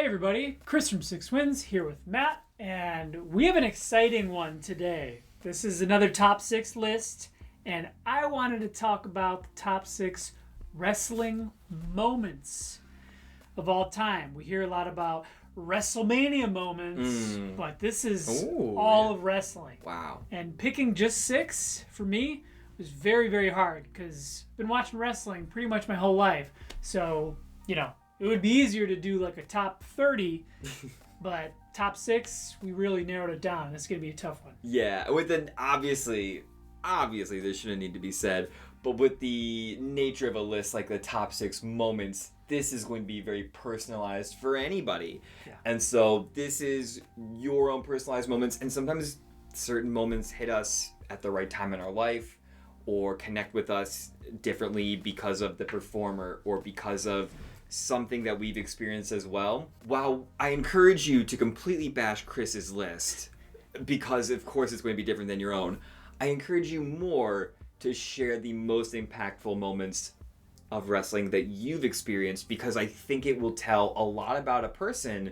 Hey everybody, Chris from Six Wins here with Matt, and we have an exciting one today. This is another top 6 list, and I wanted to talk about the top 6 wrestling moments of all time. We hear a lot about WrestleMania moments, but this is all of wrestling. Wow. And picking just 6 for me was very, very hard because I've been watching wrestling pretty much my whole life. So, it would be easier to do like a top 30, but top 6, we really narrowed it down. It's going to be a tough one. Yeah, with an obviously this shouldn't need to be said, but with the nature of a list like the top 6 moments, this is going to be very personalized for anybody. Yeah. And so this is your own personalized moments, and sometimes certain moments hit us at the right time in our life or connect with us differently because of the performer or because of something that we've experienced as well. While I encourage you to completely bash Chris's list, because of course it's going to be different than your own, I encourage you more to share the most impactful moments of wrestling that you've experienced, because I think it will tell a lot about a person,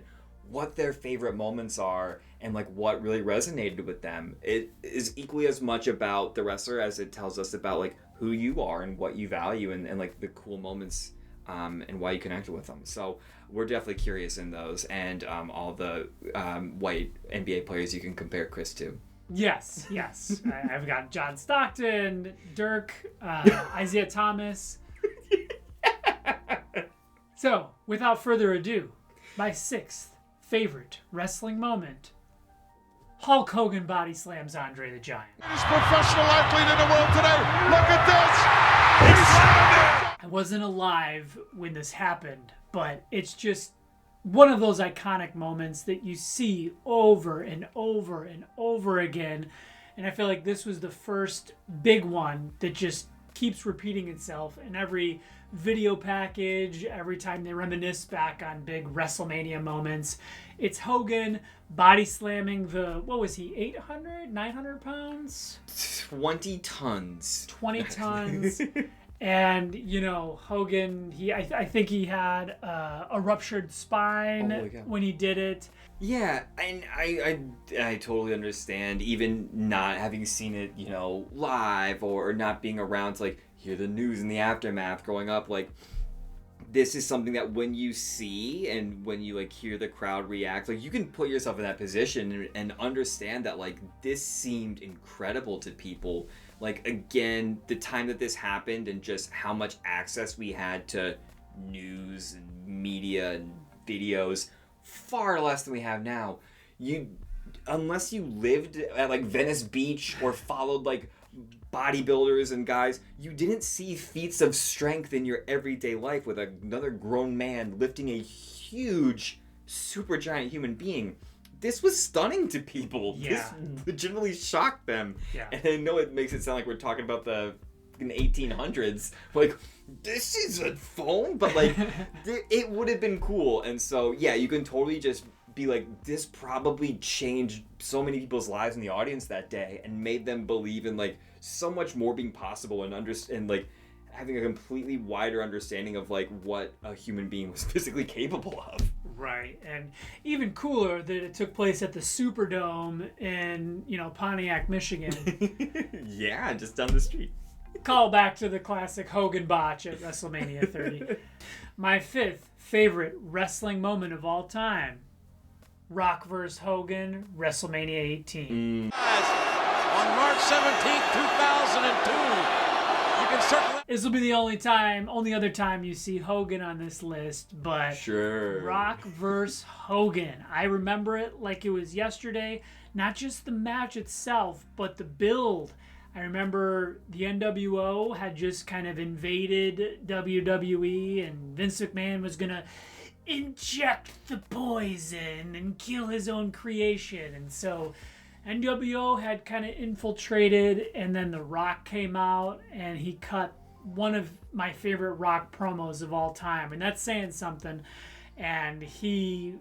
what their favorite moments are, and like what really resonated with them. It is equally as much about the wrestler as it tells us about like who you are and what you value and like the cool moments and why you connected with them. So we're definitely curious in those, and all the white NBA players you can compare Chris to. Yes. I've got John Stockton, Dirk, Isaiah Thomas. So, without further ado, my 6th favorite wrestling moment. Hulk Hogan body slams Andre the Giant. Greatest professional athlete in the world today. Look at this. He slammed it. I wasn't alive when this happened, but it's just one of those iconic moments that you see over and over and over again. And I feel like this was the first big one that just keeps repeating itself in every video package, every time they reminisce back on big WrestleMania moments. It's Hogan body slamming the, what was he, 800, 900 pounds? 20 tons. 20 tons. And, Hogan, I think he had a ruptured spine when he did it. Yeah, and I totally understand, even not having seen it, live or not being around to, like, hear the news in the aftermath growing up. Like, this is something that when you see and when you, like, hear the crowd react, like, you can put yourself in that position and understand that, like, this seemed incredible to people. Like, again, the time that this happened and just how much access we had to news and media and videos, far less than we have now. Unless you lived at, like, Venice Beach or followed, like, bodybuilders and guys, you didn't see feats of strength in your everyday life with another grown man lifting a huge, super giant human being. This was stunning to people. Yeah. This legitimately shocked them. Yeah. And I know it makes it sound like we're talking about in the 1800s. Like, this isn't foam, but like, it would have been cool. And so, yeah, you can totally just be like, this probably changed so many people's lives in the audience that day and made them believe in like so much more being possible and like having a completely wider understanding of like what a human being was physically capable of. Right, and even cooler that it took place at the Superdome in, Pontiac, Michigan. Yeah, just down the street. Call back to the classic Hogan botch at WrestleMania 30. My 5th favorite wrestling moment of all time. Rock vs. Hogan, WrestleMania 18. On March 17th, 2002, you can circle. This will be the only other time you see Hogan on this list, but Sure. Rock vs. Hogan. I remember it like it was yesterday. Not just the match itself, but the build. I remember the NWO had just kind of invaded WWE, and Vince McMahon was going to inject the poison and kill his own creation. And so NWO had kind of infiltrated, and then The Rock came out, and he cut one of my favorite Rock promos of all time. And that's saying something. And he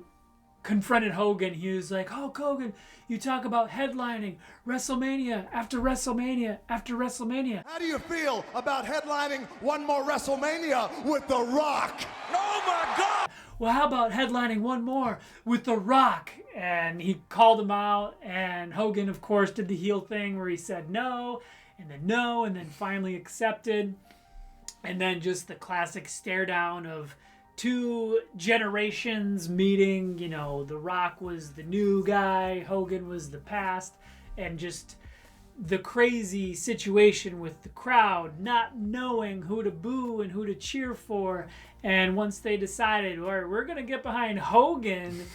confronted Hogan. He was like, "Oh, Hogan, you talk about headlining WrestleMania after WrestleMania after WrestleMania. How do you feel about headlining one more WrestleMania with The Rock?" Oh my God! well, how about headlining one more with The Rock? And he called him out, and Hogan, of course, did the heel thing where he said no, and then finally accepted. And then just the classic stare down of two generations meeting. You know, The Rock was the new guy, Hogan was the past, and just the crazy situation with the crowd not knowing who to boo and who to cheer for. And once they decided, all right, we're going to get behind Hogan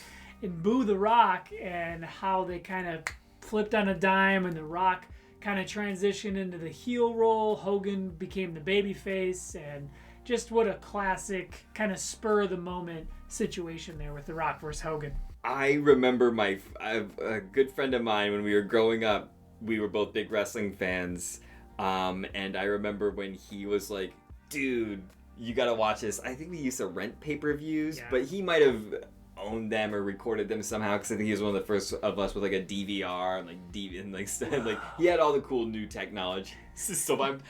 and boo The Rock, and how they kind of flipped on a dime and The Rock kind of transitioned into the heel role. Hogan became the babyface, and just what a classic kind of spur of the moment situation there with The Rock versus Hogan. I remember a good friend of mine when we were growing up. We were both big wrestling fans, and I remember when he was like, "Dude, you gotta watch this." I think we used to rent pay-per-views, but he might have owned them or recorded them somehow, because I think he was one of the first of us with like a DVR and like he had all the cool new technology. So I'm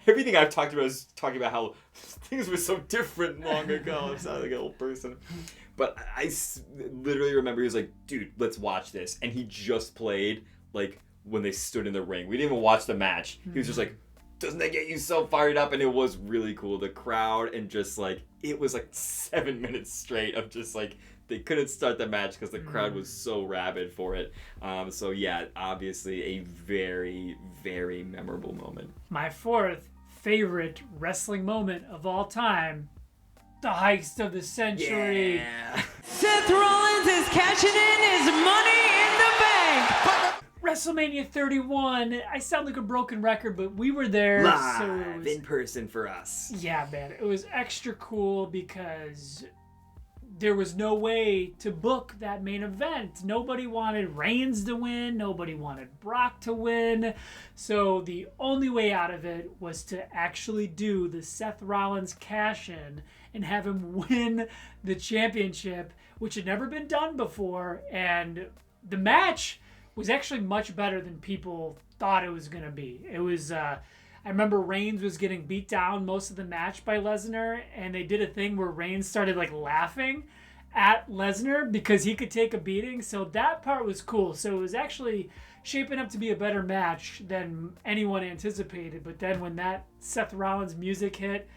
everything I've talked about is talking about how things were so different long ago. I'm sounding like an old person. But I literally remember he was like, "Dude, let's watch this," and he just played like when they stood in the ring. We didn't even watch the match. He was just like, "Doesn't that get you so fired up?" And it was really cool. The crowd, and just like, it was like 7 minutes straight of just like, they couldn't start the match because the crowd was so rabid for it. So yeah, obviously a very, very memorable moment. My fourth favorite wrestling moment of all time, the heist of the century. Yeah. Seth Rollins is cashing in his money in the bank. WrestleMania 31. I sound like a broken record, but we were there. Live, so it was, in person for us. yeah, man. It was extra cool because there was no way to book that main event. Nobody wanted Reigns to win. Nobody wanted Brock to win. So the only way out of it was to actually do the Seth Rollins cash-in and have him win the championship, which had never been done before. And the match was actually much better than people thought it was going to be. It was, I remember Reigns was getting beat down most of the match by Lesnar, and they did a thing where Reigns started like laughing at Lesnar because he could take a beating. So that part was cool. So it was actually shaping up to be a better match than anyone anticipated. But then when that Seth Rollins music hit,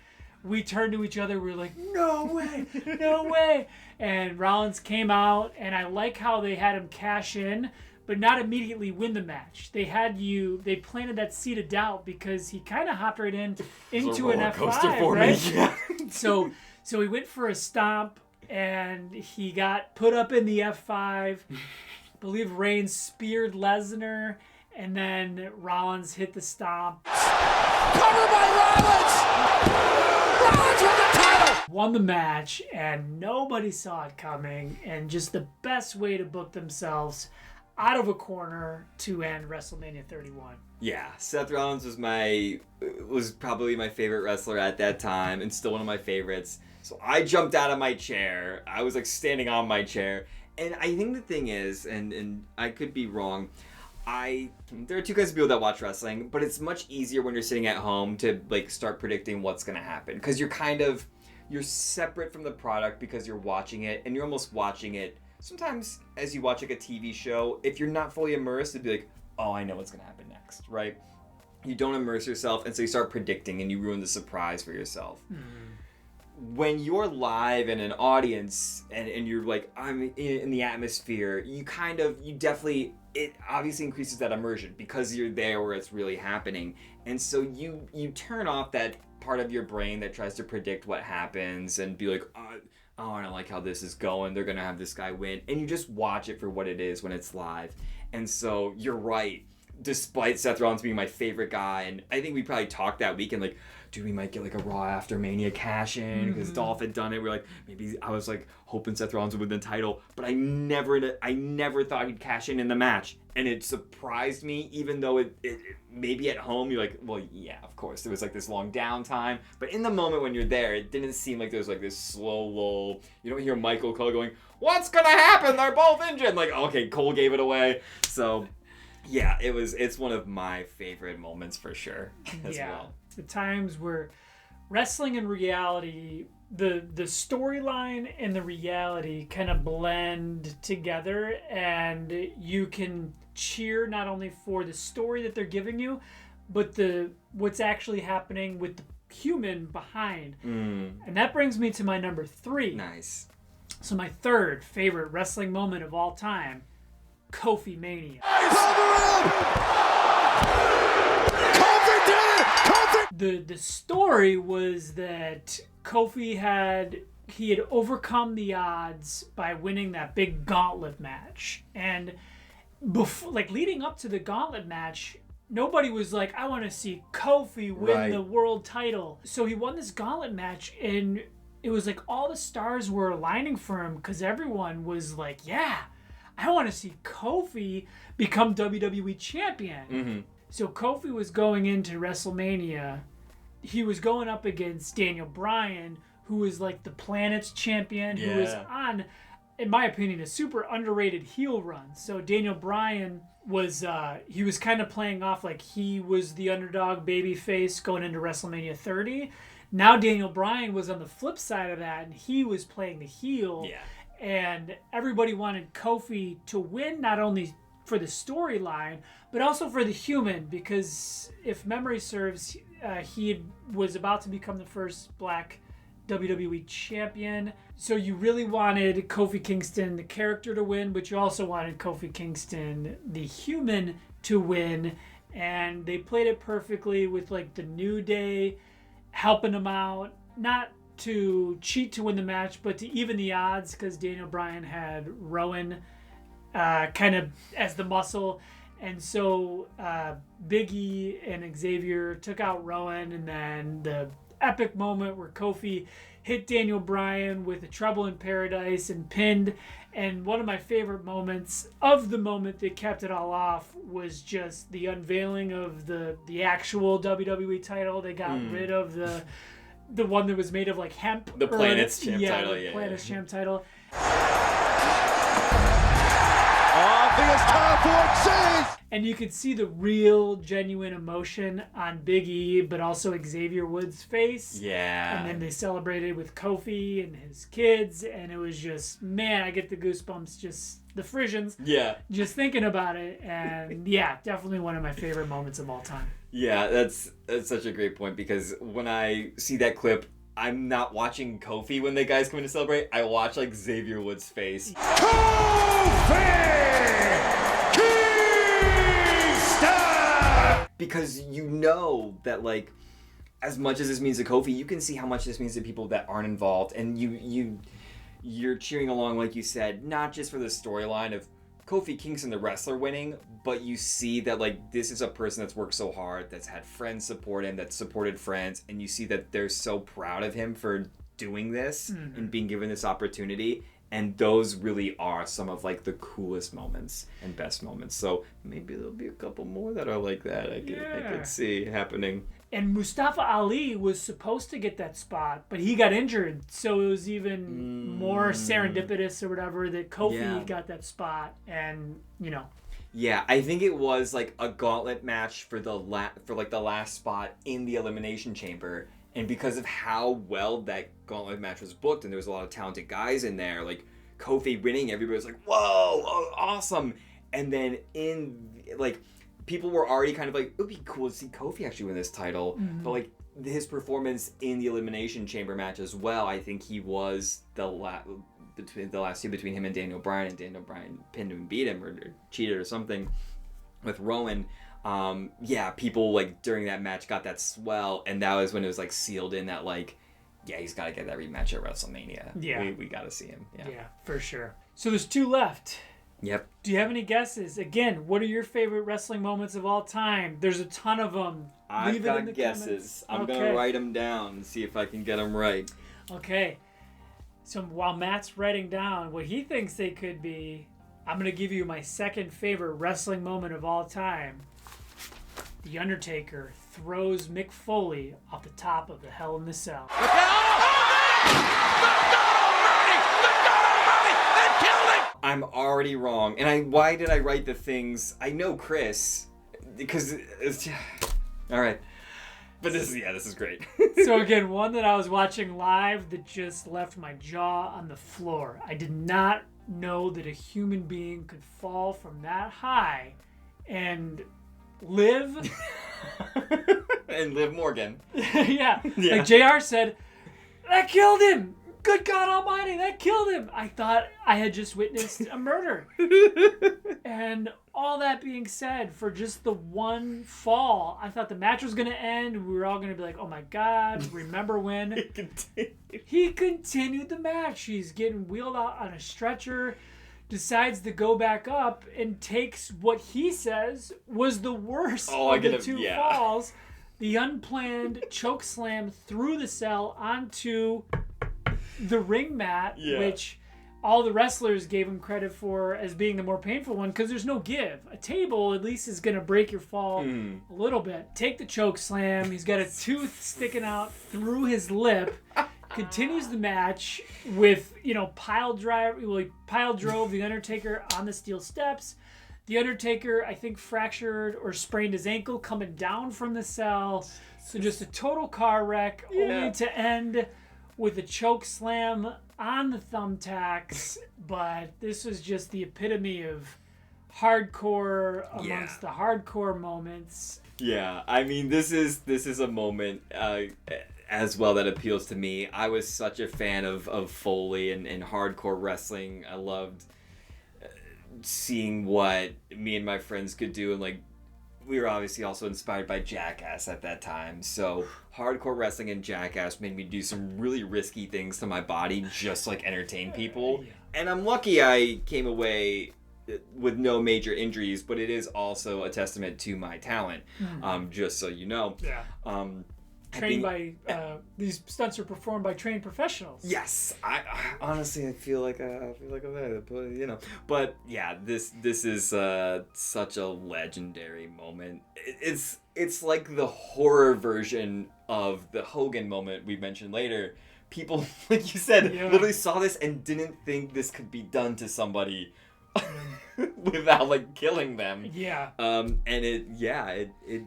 we turned to each other. We were like, no way, no way. And Rollins came out, and I like how they had him cash in, but not immediately win the match. They planted that seed of doubt because he kind of hopped right into an F5, right? Yeah. So he went for a stomp, and he got put up in the F5. I believe Reigns speared Lesnar, and then Rollins hit the stomp. Cover by Rollins! Rollins with the title! Won the match, and nobody saw it coming, and just the best way to book themselves out of a corner to end WrestleMania 31. Yeah, Seth Rollins was probably my favorite wrestler at that time, and still one of my favorites. So I jumped out of my chair. I was like standing on my chair, and I think the thing is, and I could be wrong, there are two kinds of people that watch wrestling, but it's much easier when you're sitting at home to like start predicting what's gonna happen, because you're separate from the product because you're watching it, and you're almost watching it. Sometimes, as you watch like a TV show, if you're not fully immersed, it'd be like, oh, I know what's gonna happen next, right? You don't immerse yourself, and so you start predicting, and you ruin the surprise for yourself. When you're live in an audience, and you're like, I'm in the atmosphere, it obviously increases that immersion because you're there where it's really happening. And so you turn off that part of your brain that tries to predict what happens and be like, oh, I don't like how this is going. They're going to have this guy win. And you just watch it for what it is when it's live. And so you're right. Despite Seth Rollins being my favorite guy, and I think we probably talked that weekend, like, dude, we might get like a Raw After Mania cash-in because Dolph had done it. We're like, maybe I was like hoping Seth Rollins would win the title, but I never thought he'd cash in the match. And it surprised me, even though it maybe at home you're like, well, yeah, of course. There was like this long downtime. But in the moment when you're there, it didn't seem like there was like this slow lull. You don't hear Michael Cole going, what's going to happen? They're both injured. Like, okay, Cole gave it away. So, yeah, it's one of my favorite moments for sure as well. The times where wrestling and reality, the storyline and the reality kind of blend together, and you can cheer not only for the story that they're giving you, but what's actually happening with the human behind. And that brings me to my number 3. Nice. So my third favorite wrestling moment of all time, Kofi Mania. The story was that Kofi had overcome the odds by winning that big gauntlet match. And before, leading up to the gauntlet match, nobody was like, I want to see Kofi win the world title. So he won this gauntlet match, and it was like all the stars were aligning for him because everyone was like, yeah, I want to see Kofi become WWE champion. Mm-hmm. So Kofi was going into WrestleMania. He was going up against Daniel Bryan, who was like the Planet's champion, who was on, in my opinion, a super underrated heel run. So Daniel Bryan was he was kind of playing off like he was the underdog babyface going into WrestleMania 30. Now Daniel Bryan was on the flip side of that, and he was playing the heel. Yeah. And everybody wanted Kofi to win, not only for the storyline, but also for the human, because if memory serves, he was about to become the first black WWE champion. So you really wanted Kofi Kingston, the character, to win, but you also wanted Kofi Kingston, the human, to win. And they played it perfectly with like the New Day helping him out, not to cheat to win the match, but to even the odds, because Daniel Bryan had Rowan kind of as the muscle. And so Big E and Xavier took out Rowan, and then the epic moment where Kofi hit Daniel Bryan with a Trouble in Paradise and pinned. And one of my favorite moments of the moment that kept it all off was just the unveiling of the actual WWE title. They got rid of the one that was made of like hemp. The Planet's champ title. The Planet's champ title. And you could see the real, genuine emotion on Big E, but also Xavier Woods' face. Yeah. And then they celebrated with Kofi and his kids, and it was just, man, I get the goosebumps, just the Frisians. Yeah. Just thinking about it, and yeah, definitely one of my favorite moments of all time. Yeah, that's such a great point, because when I see that clip, I'm not watching Kofi when the guys come in to celebrate. I watch like Xavier Woods' face. Kofi! Because you know that, like, as much as this means to Kofi, you can see how much this means to people that aren't involved, and you're cheering along, like you said, not just for the storyline of Kofi Kingston, the wrestler, winning, but you see that, like, this is a person that's worked so hard, that's had friends support him, that's supported friends, and you see that they're so proud of him for doing this and being given this opportunity. And those really are some of like the coolest moments and best moments. So maybe there'll be a couple more that are like that. I could see happening. And Mustafa Ali was supposed to get that spot, but he got injured. So it was even more serendipitous or whatever that Kofi got that spot. And, you know. Yeah, I think it was like a gauntlet match for the last spot in the Elimination Chamber. And because of how well that gauntlet match was booked, and there was a lot of talented guys in there, like Kofi winning, everybody was like, whoa, awesome. And then people were already kind of like, it would be cool to see Kofi actually win this title. But like his performance in the Elimination Chamber match as well, I think he was the last two between him and Daniel Bryan, and Daniel Bryan pinned him and beat him or cheated or something with Rowan. People like during that match got that swell, and that was when it was like sealed in that like, yeah, he's got to get that rematch at WrestleMania. Yeah, we got to see him. Yeah, for sure. So there's 2 left. Yep. Do you have any guesses? Again, what are your favorite wrestling moments of all time? There's a ton of them. I've got guesses. I'm gonna write them down and see if I can get them right. Okay. So while Matt's writing down what he thinks they could be, I'm gonna give you my second favorite wrestling moment of all time. The Undertaker throws Mick Foley off the top of the Hell in the Cell. I'm already wrong. And why did I write the things? I know Chris, because it's... All right. But this is great. So again, one that I was watching live that just left my jaw on the floor. I did not know that a human being could fall from that high and live. And Liv Morgan. Yeah. Like JR said, that killed him. Good God Almighty, that killed him. I thought I had just witnessed a murder. And all that being said, for just the one fall, I thought the match was going to end. We were all going to be like, oh my God, remember when? He continued the match. He's getting wheeled out on a stretcher, decides to go back up, and takes what he says was the worst of the two falls. The unplanned choke slam through the cell onto the ring mat, which all the wrestlers gave him credit for as being the more painful one because there's no give. A table at least is going to break your fall a little bit. Take the choke slam. He's got a tooth sticking out through his lip. Continues the match with, pile drive. Well, he pile drove the Undertaker on the steel steps. The Undertaker, I think, fractured or sprained his ankle coming down from the cell. So just a total car wreck, only to end with a choke slam on the thumbtacks. But this was just the epitome of hardcore amongst the hardcore moments. Yeah, I mean, this is a moment as well that appeals to me. I was such a fan of Foley and hardcore wrestling. I loved seeing what me and my friends could do, and like we were obviously also inspired by Jackass at that time. So hardcore wrestling and Jackass made me do some really risky things to my body just like entertain people. And I'm lucky I came away with no major injuries, but it is also a testament to my talent. Just so you know. Trained by these stunts are performed by trained professionals. Yes, I honestly I feel like I'm there, but yeah, this is such a legendary moment. It's like the horror version of the Hogan moment we mentioned later. People, like you said, literally saw this and didn't think this could be done to somebody without like killing them. And it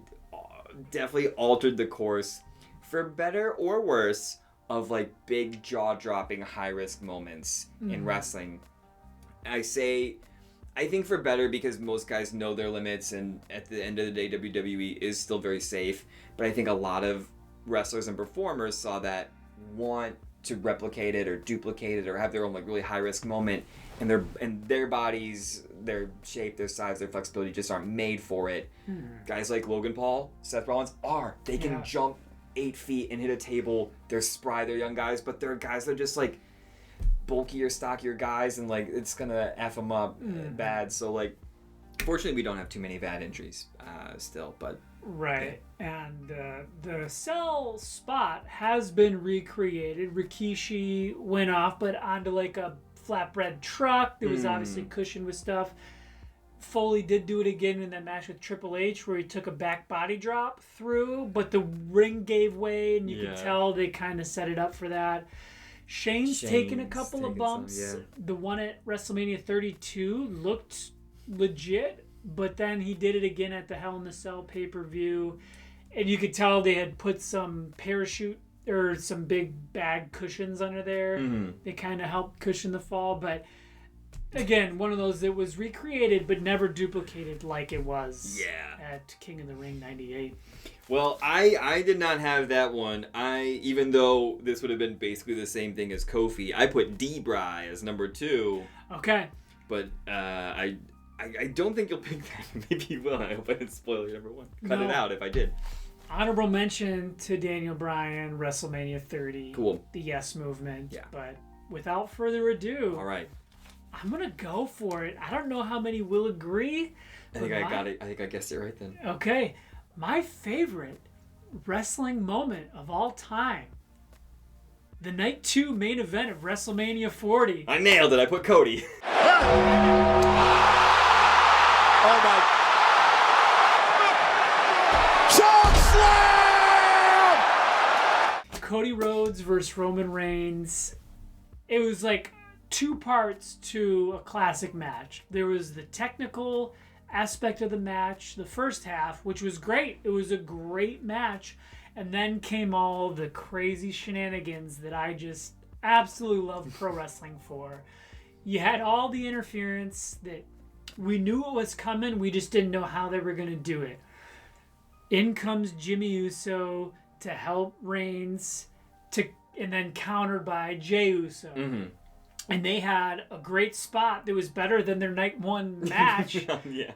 definitely altered the course, for better or worse, of like big jaw-dropping high-risk moments in wrestling. I think for better because most guys know their limits, and at the end of the day WWE is still very safe, but I think a lot of wrestlers and performers saw that, want to replicate it or duplicate it or have their own like really high-risk moment, and their bodies, their shape, their size, their flexibility just aren't made for it. Guys like Logan Paul, Seth Rollins they can jump 8 feet and hit a table. They're spry, they're young guys, but they're guys that are just like bulkier, stockier guys, and like it's gonna F them up bad. So like, fortunately we don't have too many bad injuries still, but and the cell spot has been recreated. Rikishi went off, but onto like a flatbread truck. There was obviously cushioned with stuff. Foley did do it again in that match with Triple H where he took a back body drop through, but the ring gave way, and you could tell they kind of set it up for that. Shane's taken a couple of bumps. The one at WrestleMania 32 looked legit, but then he did it again at the Hell in the Cell pay-per-view, and you could tell they had put some parachute or some big bag cushions under there. They kind of helped cushion the fall, but again, one of those that was recreated but never duplicated like it was at King of the Ring 98. Well, I did not have that one. Even though this would have been basically the same thing as Kofi, I put D-Bry as number 2. Okay. But I don't think you'll pick that. Maybe you will. I hope I didn't spoil your number 1. Cut it out if I did. Honorable mention to Daniel Bryan, WrestleMania 30. Cool. The Yes Movement. But without further ado, all right, I'm gonna go for it. I don't know how many will agree. I think I got it. I think I guessed it right then. Okay. My favorite wrestling moment of all time. The Night 2 main event of WrestleMania 40. I nailed it. I put Cody. Oh my. Choke slam! Cody Rhodes versus Roman Reigns. It was like 2 parts to a classic match. There was the technical aspect of the match, the first half, which was great. It was a great match. And then came all the crazy shenanigans that I just absolutely love pro wrestling for. You had all the interference that we knew it was coming. We just didn't know how they were going to do it. In comes Jimmy Uso to help Reigns, and then countered by Jey Uso. Mm-hmm. And they had a great spot that was better than their night one match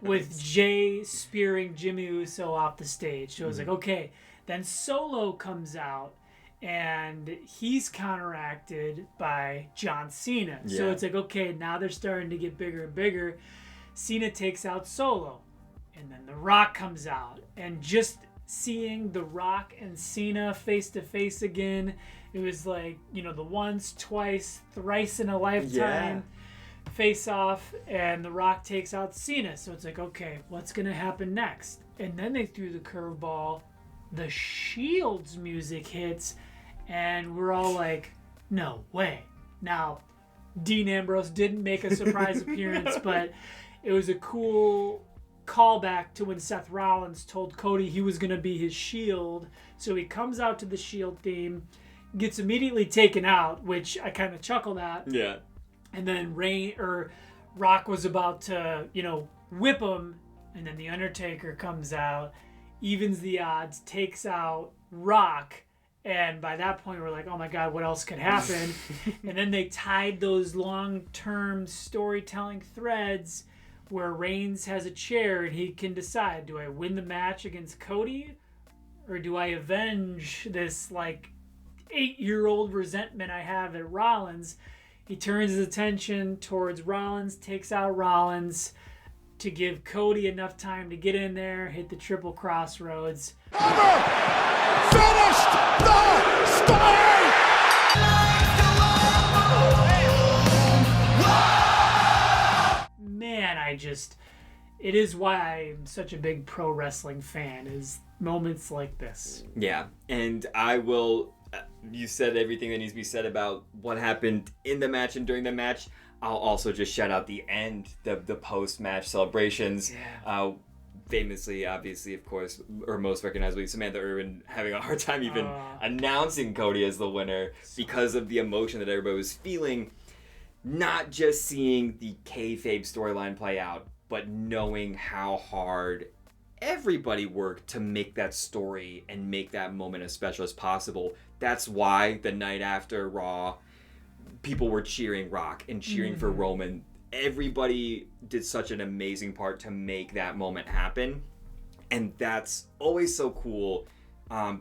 with Jey spearing Jimmy Uso off the stage. So it was like, okay. Then Solo comes out, and he's counteracted by John Cena. Yeah. So it's like, okay, now they're starting to get bigger and bigger. Cena takes out Solo. And then The Rock comes out. And just seeing The Rock and Cena face to face again, it was like, the once, twice, thrice in a lifetime face off, and The Rock takes out Cena. So it's like, okay, what's going to happen next? And then they threw the curveball. The Shield's music hits, and we're all like, no way. Now, Dean Ambrose didn't make a surprise appearance, but it was a cool callback to when Seth Rollins told Cody he was going to be his Shield. So he comes out to the Shield theme, gets immediately taken out, which I kind of chuckled at. Yeah. And then Rock was about to, whip him, and then The Undertaker comes out, evens the odds, takes out Rock, and by that point we're like, oh my God, what else could happen? And then they tied those long-term storytelling threads where Reigns has a chair and he can decide, do I win the match against Cody, or do I avenge this 8-year-old resentment I have at Rollins? He turns his attention towards Rollins, takes out Rollins to give Cody enough time to get in there, hit the triple crossroads. Finished the story! Man, it is why I'm such a big pro wrestling fan, is moments like this. Yeah, and you said everything that needs to be said about what happened in the match and during the match. I'll also just shout out the end, the post-match celebrations. Yeah. Famously, obviously, of course, or most recognizably, Samantha Irvin having a hard time even announcing Cody as the winner because of the emotion that everybody was feeling. Not just seeing the kayfabe storyline play out, but knowing how hard everybody worked to make that story and make that moment as special as possible. That's why the night after Raw, people were cheering Rock and cheering for Roman. Everybody did such an amazing part to make that moment happen. And that's always so cool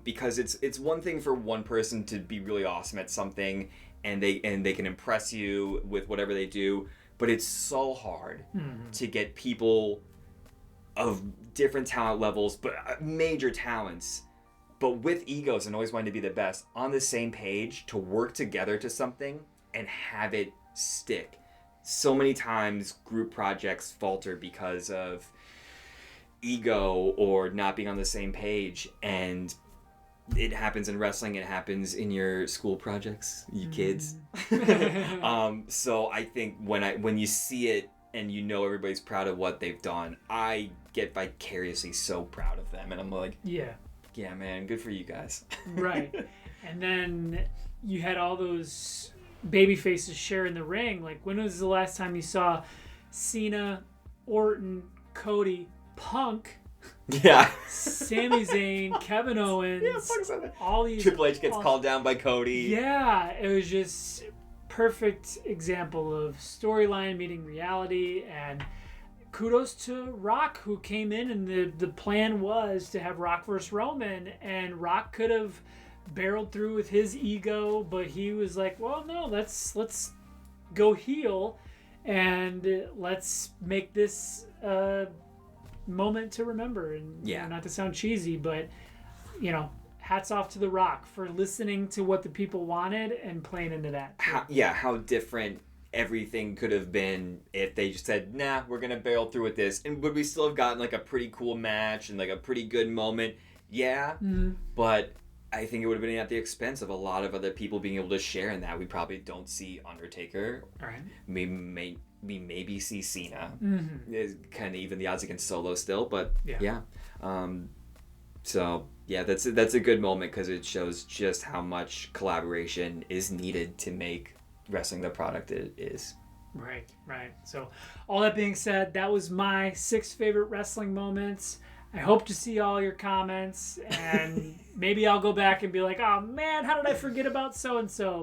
because it's one thing for one person to be really awesome at something and they can impress you with whatever they do, but it's so hard to get people of different talent levels, but major talents, but with egos and always wanting to be the best, on the same page to work together to something and have it stick. So many times group projects falter because of ego or not being on the same page, and it happens in wrestling, it happens in your school projects, you kids. So I think when you see it and everybody's proud of what they've done, I get vicariously so proud of them, and I'm like, yeah man, good for you guys. Right. And then you had all those baby faces sharing the ring. Like, when was the last time you saw Cena, Orton, Cody, Punk, Sami Zayn, Kevin Owens, all these, Triple H gets called down by Cody. Yeah, it was just perfect example of storyline meeting reality. And kudos to Rock, who came in, and the plan was to have Rock versus Roman, and Rock could have barreled through with his ego, but he was like, well, no, let's go heel and let's make this moment to remember. And not to sound cheesy, but hats off to The Rock for listening to what the people wanted and playing into that. How different everything could have been if they just said, nah, we're gonna barrel through with this, and would we still have gotten a pretty cool match and a pretty good moment? But I think it would have been at the expense of a lot of other people being able to share in that. We probably don't see Undertaker. All right. We maybe see Cena. It's kind of even the odds against Solo still, but yeah. So Yeah, that's a good moment because it shows just how much collaboration is needed to make wrestling the product it is. Right. So, all that being said, that was my 6 favorite wrestling moments. I hope to see all your comments, and maybe I'll go back and be like, oh man, how did I forget about so and so?